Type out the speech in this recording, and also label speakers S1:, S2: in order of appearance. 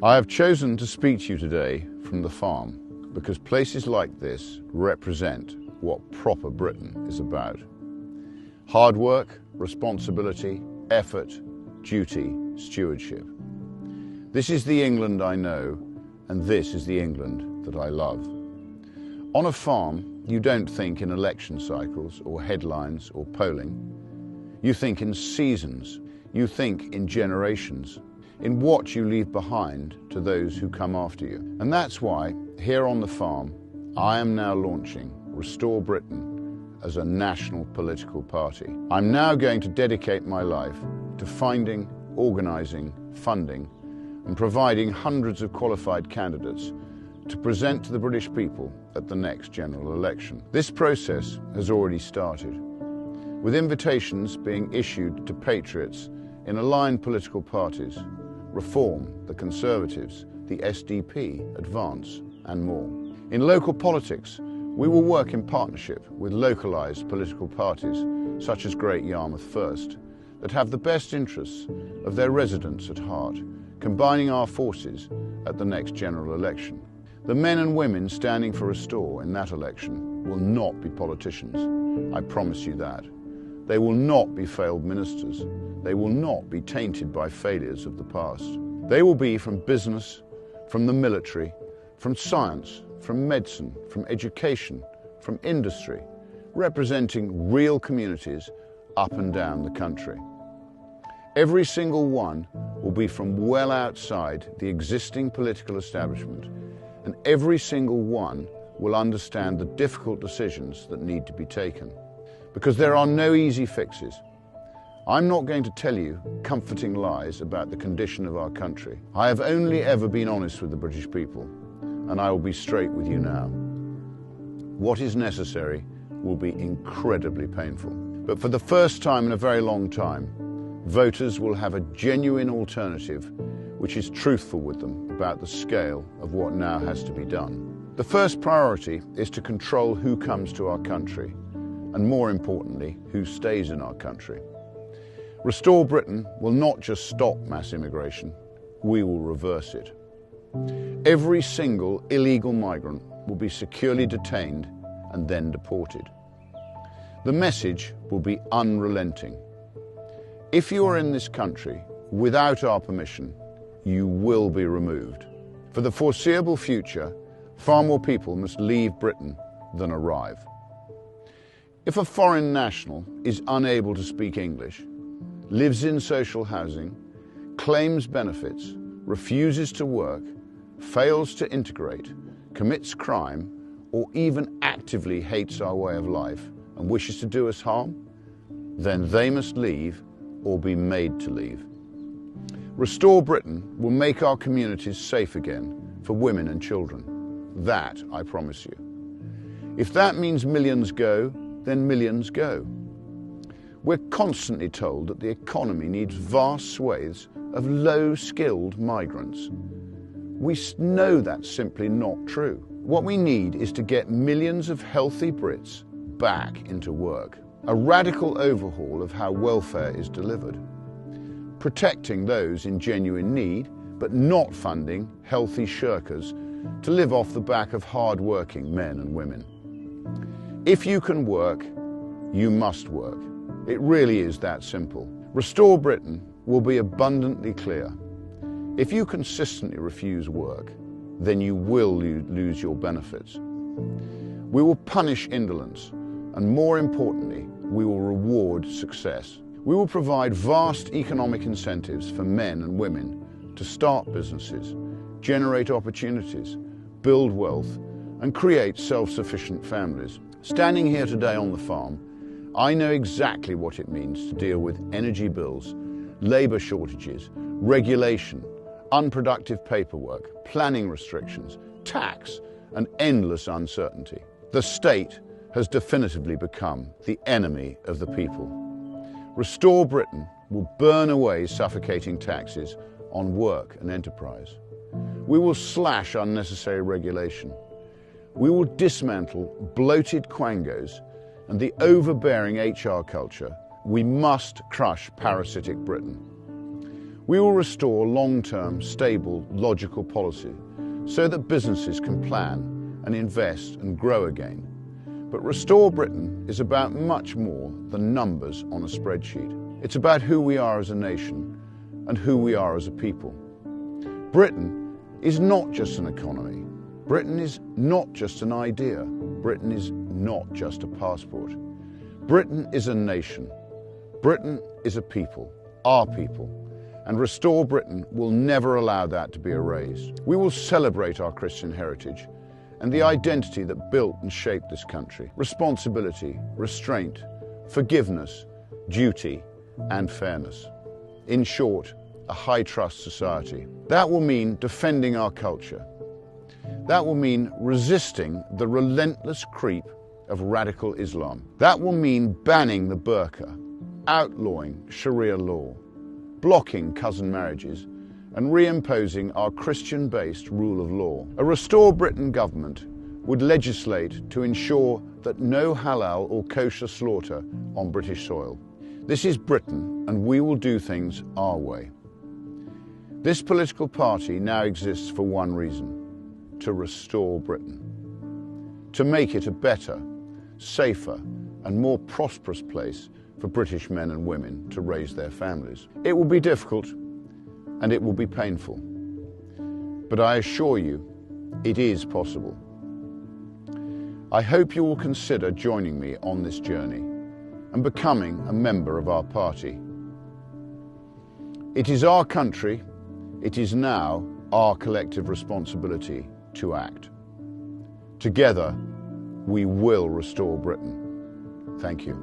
S1: I have chosen to speak to you today from the farm because places like this represent what proper Britain is about. Hard work, responsibility, effort, duty, stewardship. This is the England I know, and this is the England that I love. On a farm, you don't think in election cycles or headlines or polling. You think in seasons. You think in generations, in what you leave behind to those who come after you. And that's why, here on the farm, I am now launching Restore Britain as a national political party. I'm now going to dedicate my life to finding, organising, funding, and providing hundreds of qualified candidates to present to the British people at the next general election. This process has already started, with invitations being issued to patriots in aligned political parties, Reform, the Conservatives, the SDP, Advance, and more. In local politics, we will work in partnership with localised political parties, such as Great Yarmouth First, that have the best interests of their residents at heart, combining our forces at the next general election. The men and women standing for Restore in that election will not be politicians, I promise you that. They will not be failed ministers. They will not be tainted by failures of the past. They will be from business, from the military, from science, from medicine, from education, from industry, representing real communities up and down the country. Every single one will be from well outside the existing political establishment, and every single one will understand the difficult decisions that need to be taken. Because there are no easy fixes. I'm not going to tell you comforting lies about the condition of our country. I have only ever been honest with the British people, and I will be straight with you now. What is necessary will be incredibly painful. But for the first time in a very long time, voters will have a genuine alternative which is truthful with them about the scale of what now has to be done. The first priority is to control who comes to our country, and more importantly, who stays in our country. Restore Britain will not just stop mass immigration, we will reverse it. Every single illegal migrant will be securely detained and then deported. The message will be unrelenting. If you are in this country without our permission, you will be removed. For the foreseeable future, far more people must leave Britain than arrive. If a foreign national is unable to speak English, lives in social housing, claims benefits, refuses to work, fails to integrate, commits crime, or even actively hates our way of life and wishes to do us harm, then they must leave or be made to leave. Restore Britain will make our communities safe again for women and children. That I promise you. If that means millions go, then millions go. We're constantly told that the economy needs vast swathes of low-skilled migrants. We know that's simply not true. What we need is to get millions of healthy Brits back into work. A radical overhaul of how welfare is delivered. Protecting those in genuine need, but not funding healthy shirkers to live off the back of hard-working men and women. If you can work, you must work. It really is that simple. Restore Britain will be abundantly clear. If you consistently refuse work, then you will lose your benefits. We will punish indolence, and more importantly, we will reward success. We will provide vast economic incentives for men and women to start businesses, generate opportunities, build wealth, and create self-sufficient families. Standing here today on the farm, I know exactly what it means to deal with energy bills, labour shortages, regulation, unproductive paperwork, planning restrictions, tax, and endless uncertainty. The state has definitively become the enemy of the people. Restore Britain will burn away suffocating taxes on work and enterprise. We will slash unnecessary regulation. We will dismantle bloated quangos and the overbearing HR culture. We must crush parasitic Britain. We will restore long-term, stable, logical policy so that businesses can plan and invest and grow again. But Restore Britain is about much more than numbers on a spreadsheet. It's about who we are as a nation and who we are as a people. Britain is not just an economy. Britain is not just an idea. Britain is not just a passport. Britain is a nation. Britain is a people, our people. And Restore Britain will never allow that to be erased. We will celebrate our Christian heritage and the identity that built and shaped this country. Responsibility, restraint, forgiveness, duty, and fairness. In short, a high-trust society. That will mean defending our culture. That will mean resisting the relentless creep of radical Islam. That will mean banning the burqa, outlawing Sharia law, blocking cousin marriages, and reimposing our Christian-based rule of law. A Restore Britain government would legislate to ensure that no halal or kosher slaughter on British soil. This is Britain, and we will do things our way. This political party now exists for one reason: to restore Britain, to make it a better, safer, and more prosperous place for British men and women to raise their families. It will be difficult and it will be painful, but I assure you, it is possible. I hope you will consider joining me on this journey and becoming a member of our party. It is our country, it is now our collective responsibility to act. Together, we will restore Britain. Thank you.